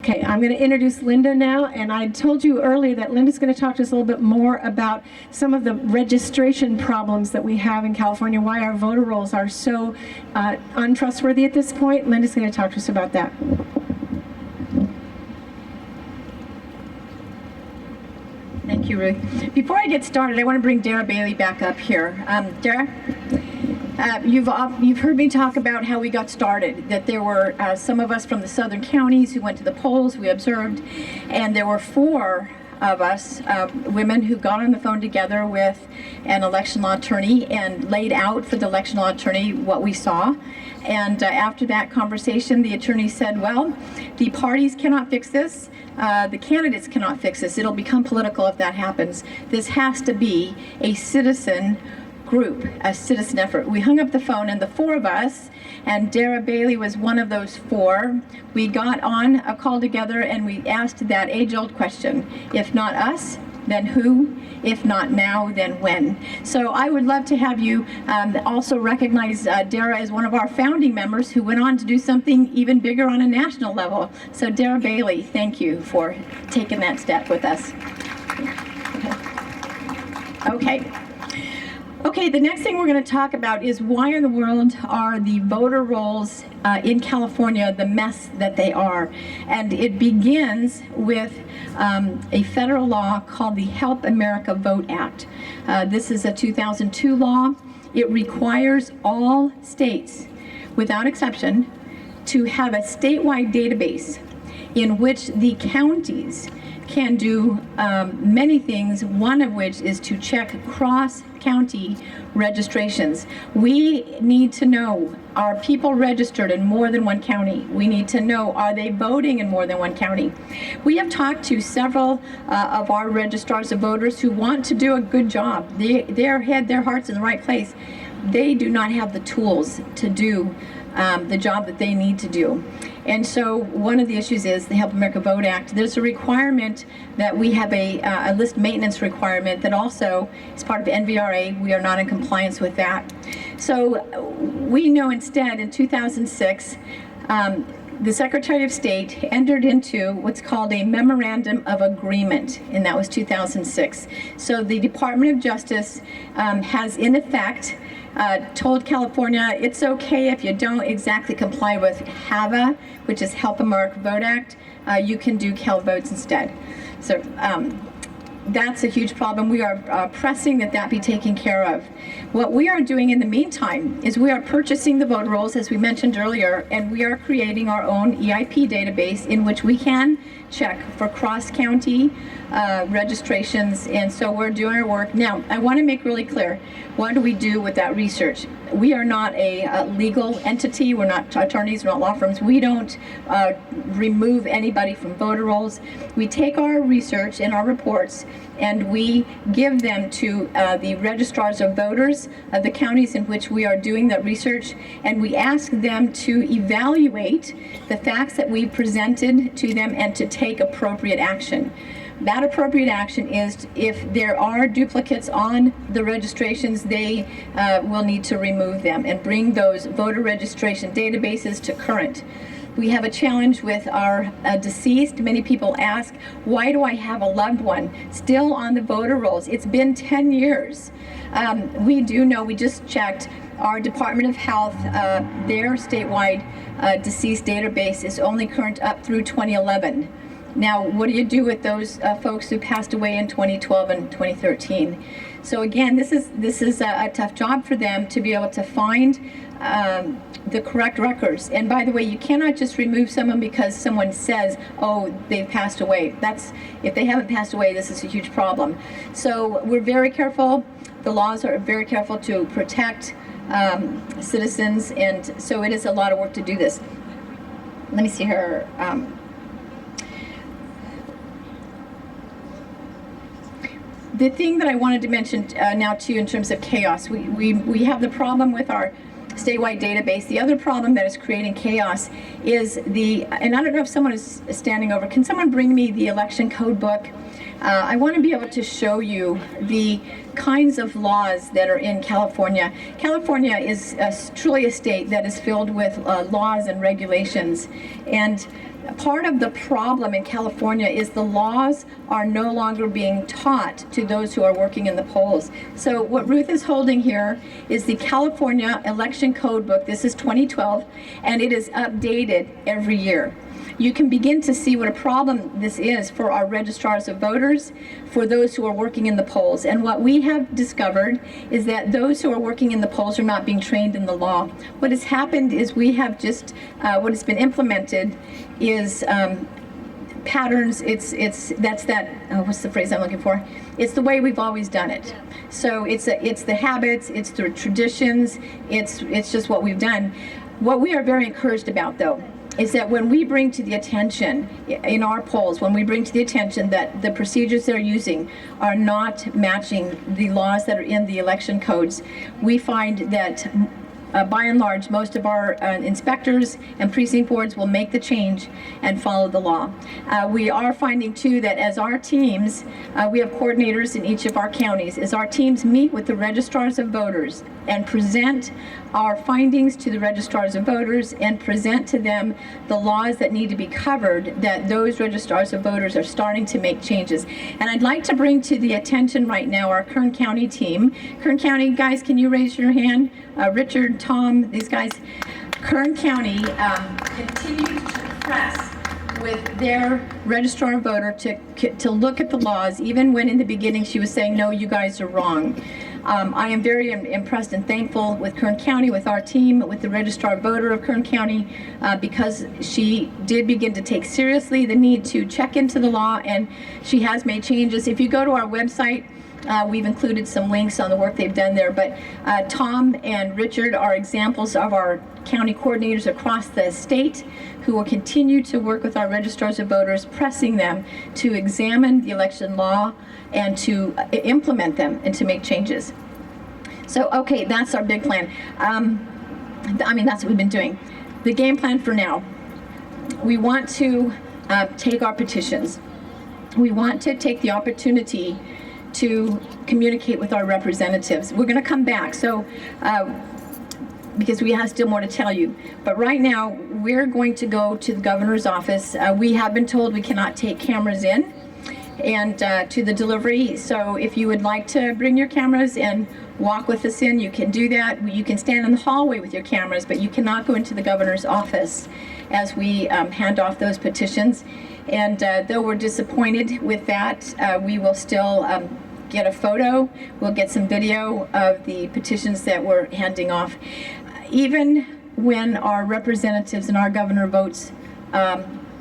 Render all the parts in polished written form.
Okay, I'm going to introduce Linda now, and I told you earlier that Linda's going to talk to us a little bit more about some of the registration problems that we have in California, why our voter rolls are so untrustworthy at this point. Linda's going to talk to us about that. Thank you, Ruth. Before I get started, I want to bring Dara Bailey back up here. Dara? You've heard me talk about how we got started, that there were some of us from the southern counties who went to the polls, we observed, and there were 4 of us, women, who got on the phone together with an election law attorney and laid out for the election law attorney what we saw. And after that conversation, the attorney said, well, the parties cannot fix this. The candidates cannot fix this. It'll become political if that happens. This has to be a citizen group, a citizen effort. We hung up the phone, and the 4 of us, and Dara Bailey was one of those 4, we got on a call together and we asked that age-old question: if not us, then who? If not now, then when? So I would love to have you also recognize Dara as one of our founding members who went on to do something even bigger on a national level. So Dara Bailey, thank you for taking that step with us. Okay, the next thing we're going to talk about is why in the world are the voter rolls in California the mess that they are. And it begins with a federal law called the Help America Vote Act. This is a 2002 law. It requires all states, without exception, to have a statewide database in which the counties can do many things, one of which is to check cross-county registrations. We need to know, are people registered in more than one county? We need to know, are they voting in more than one county? We have talked to several of our registrars of voters who want to do a good job. Their head, their heart's in the right place. They do not have the tools to do the job that they need to do. And so one of the issues is the Help America Vote Act. There's a requirement that we have a list maintenance requirement that also is part of NVRA. We are not in compliance with that. So we know instead in 2006, the Secretary of State entered into what's called a Memorandum of Agreement, and that was 2006. So the Department of Justice has in effect told California it's okay if you don't exactly comply with HAVA, which is Help America Vote Act, you can do Cal Votes instead. So that's a huge problem. We are pressing that be taken care of. What we are doing in the meantime is we are purchasing the voter rolls, as we mentioned earlier, and we are creating our own EIP database in which we can check for cross-county registrations, and so we're doing our work. Now, I want to make really clear, what do we do with that research? We are not a legal entity. We're not attorneys, we're not law firms. We don't remove anybody from voter rolls. We take our research and our reports and we give them to the registrars of voters of the counties in which we are doing that research, and we ask them to evaluate the facts that we presented to them and to take appropriate action. That appropriate action is if there are duplicates on the registrations, they will need to remove them and bring those voter registration databases to current. We have a challenge with our deceased. Many people ask, why do I have a loved one still on the voter rolls? It's been 10 years. We do know, we just checked, our Department of Health, their statewide deceased database is only current up through 2011. Now, what do you do with those folks who passed away in 2012 and 2013? So again, this is a tough job for them to be able to find the correct records. And by the way, you cannot just remove someone because someone says, oh, they've passed away. If they haven't passed away, this is a huge problem. So we're very careful. The laws are very careful to protect citizens, and so it is a lot of work to do this. Let me see here. The thing that I wanted to mention now to you in terms of chaos, we have the problem with our statewide database. The other problem that is creating chaos is and I don't know if someone is standing over, can someone bring me the election code book? I want to be able to show you the kinds of laws that are in California. California is truly a state that is filled with laws and regulations, and part of the problem in California is the laws are no longer being taught to those who are working in the polls. So what Ruth is holding here is the California Election Code Book. This is 2012, and it is updated every year. You can begin to see what a problem this is for our registrars of voters, for those who are working in the polls. And what we have discovered is that those who are working in the polls are not being trained in the law. What has happened is we have just, what has been implemented is patterns. What's the phrase I'm looking for? It's the way we've always done it. So it's the habits, it's the traditions, it's just what we've done. What we are very encouraged about, though, is that when we bring to the attention in our polls, when we bring to the attention that the procedures they're using are not matching the laws that are in the election codes, we find that by and large, most of our inspectors and precinct boards will make the change and follow the law. We are finding too that as our teams, we have coordinators in each of our counties, as our teams meet with the registrars of voters and present our findings to the registrars of voters and present to them the laws that need to be covered, that those registrars of voters are starting to make changes. And I'd like to bring to the attention right now our Kern County team. Kern County guys, can you raise your hand? Richard, Tom, these guys. Kern County continues to press with their registrar of voter to look at the laws, even when in the beginning she was saying, no, you guys are wrong. I am very impressed and thankful with Kern County, with our team, with the registrar of voter of Kern County, because she did begin to take seriously the need to check into the law, and she has made changes. If you go to our website, we've included some links on the work they've done there, but Tom and Richard are examples of our county coordinators across the state who will continue to work with our registrars of voters, pressing them to examine the election law and to implement them and to make changes. So, okay, that's our big plan. That's what we've been doing. The game plan for now, we want to take our petitions. We want to take the opportunity to communicate with our representatives. We're going to come back, so because we have still more to tell you. But right now, we're going to go to the governor's office. We have been told we cannot take cameras in and to the delivery. So if you would like to bring your cameras and walk with us in, you can do that. You can stand in the hallway with your cameras, but you cannot go into the governor's office as we hand off those petitions. And though we're disappointed with that, we will still get a photo. We'll get some video of the petitions that we're handing off. Even when our representatives and our governor votes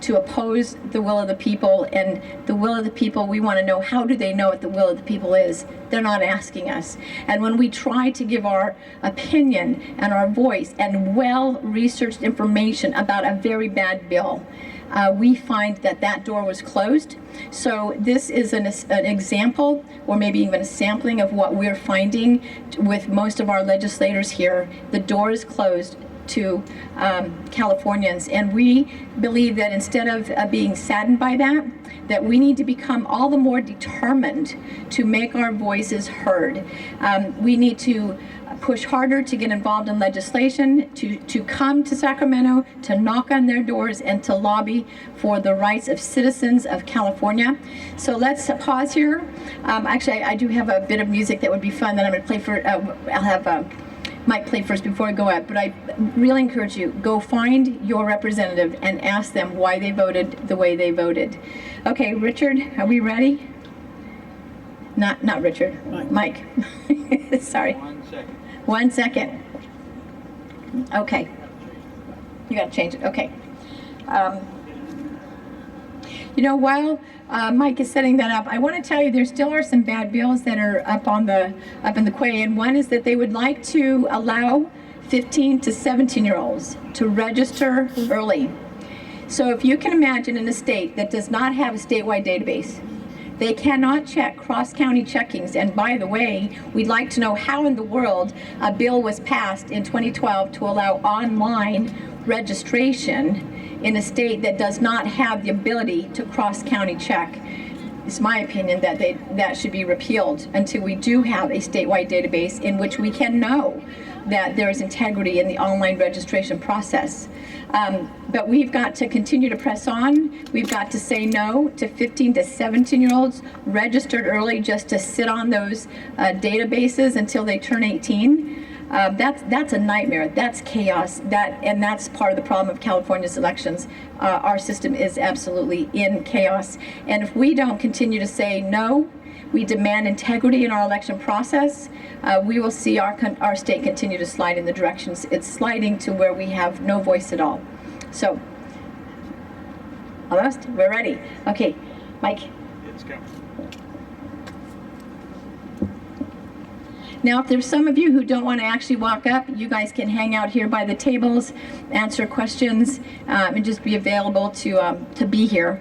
to oppose the will of the people, and the will of the people, we want to know, how do they know what the will of the people is? They're not asking us. And when we try to give our opinion and our voice and well-researched information about a very bad bill, we find that that door was closed. So this is an example, or maybe even a sampling of what we're finding with most of our legislators here. The door is closed to Californians, and we believe that instead of being saddened by that, that we need to become all the more determined to make our voices heard. We need to push harder to get involved in legislation, to come to Sacramento, to knock on their doors, and to lobby for the rights of citizens of California. So let's pause here. Actually, I do have a bit of music that would be fun that I'm going to play for. I'll have Mike play first before I go out, but I really encourage you, go find your representative and ask them why they voted the way they voted. Okay, Richard, are we ready? Not Richard, Mike. Sorry. 1 second. Okay. You gotta change it, okay. While Mike is setting that up, I want to tell you there still are some bad bills that are up in the quay, and one is that they would like to allow 15 to 17-year-olds to register early. So if you can imagine in a state that does not have a statewide database, they cannot check cross-county checkings. And by the way, we'd like to know how in the world a bill was passed in 2012 to allow online registration in a state that does not have the ability to cross-county check. It's my opinion that that should be repealed until we do have a statewide database in which we can know that there is integrity in the online registration process. But we've got to continue to press on. We've got to say no to 15 to 17-year-olds registered early just to sit on those databases until they turn 18. That's a nightmare. That's chaos. And that's part of the problem of California's elections. Our system is absolutely in chaos. And if we don't continue to say no, we demand integrity in our election process, we will see our state continue to slide in the directions it's sliding to, where we have no voice at all. So, almost? We're ready. Okay, Mike. Let's go. Now, if there's some of you who don't want to actually walk up, you guys can hang out here by the tables, answer questions, and just be available to be here.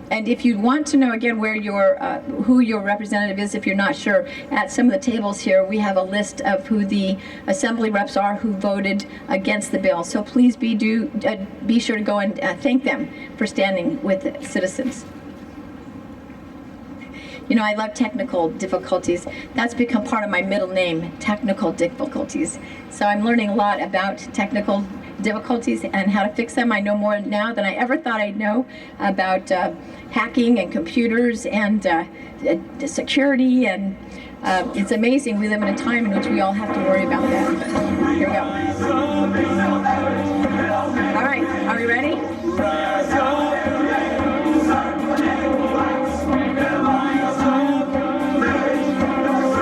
And if you want to know again where who your representative is, if you're not sure, at some of the tables here, we have a list of who the assembly reps are who voted against the bill. So please be sure to go and thank them for standing with citizens. You know, I love technical difficulties. That's become part of my middle name, technical difficulties. So I'm learning a lot about technical difficulties and how to fix them. I know more now than I ever thought I'd know about hacking and computers and security, and it's amazing. We live in a time in which we all have to worry about that. Here we go. All right, are we ready?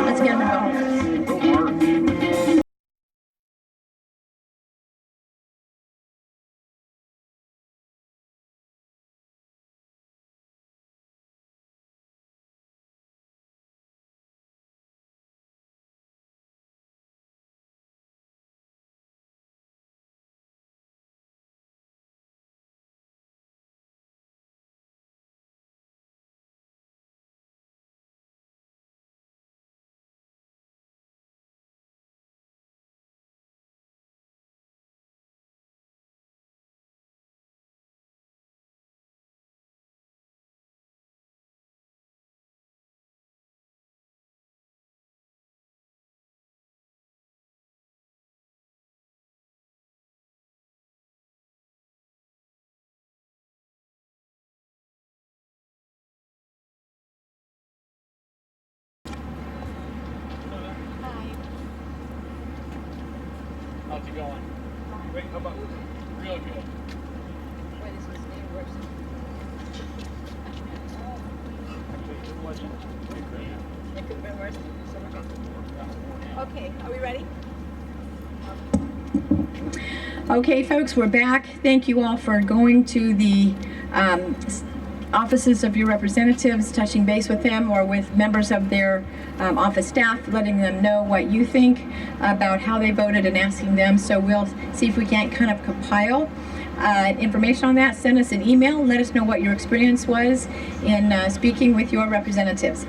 Let's get involved. How's it going? Wait, how about real good? Actually, it wasn't. It could have been worse. Okay, are we ready? Okay, folks, we're back. Thank you all for going to the offices of your representatives, touching base with them or with members of their office staff, letting them know what you think about how they voted and asking them. So we'll see if we can't kind of compile information on that. Send us an email. Let us know what your experience was in speaking with your representatives.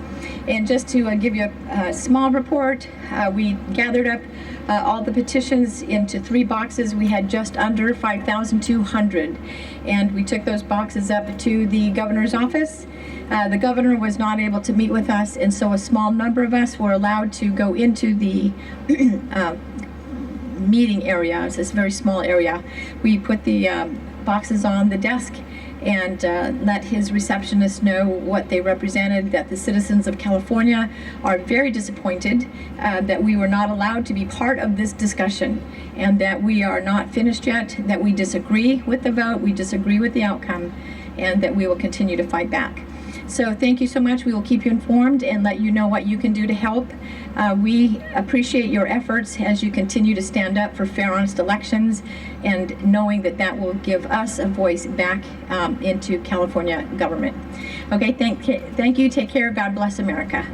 And just to give you a small report, we gathered up all the petitions into 3 boxes. We had just under 5,200, and we took those boxes up to the governor's office. The governor was not able to meet with us, and so a small number of us were allowed to go into the meeting area. It's this very small area. We put the boxes on the desk and let his receptionist know what they represented, that the citizens of California are very disappointed that we were not allowed to be part of this discussion, and that we are not finished yet, that we disagree with the vote, we disagree with the outcome, and that we will continue to fight back. So thank you so much. We will keep you informed and let you know what you can do to help. We appreciate your efforts as you continue to stand up for fair, honest elections, and knowing that that will give us a voice back into California government. Okay, thank you. Take care. God bless America.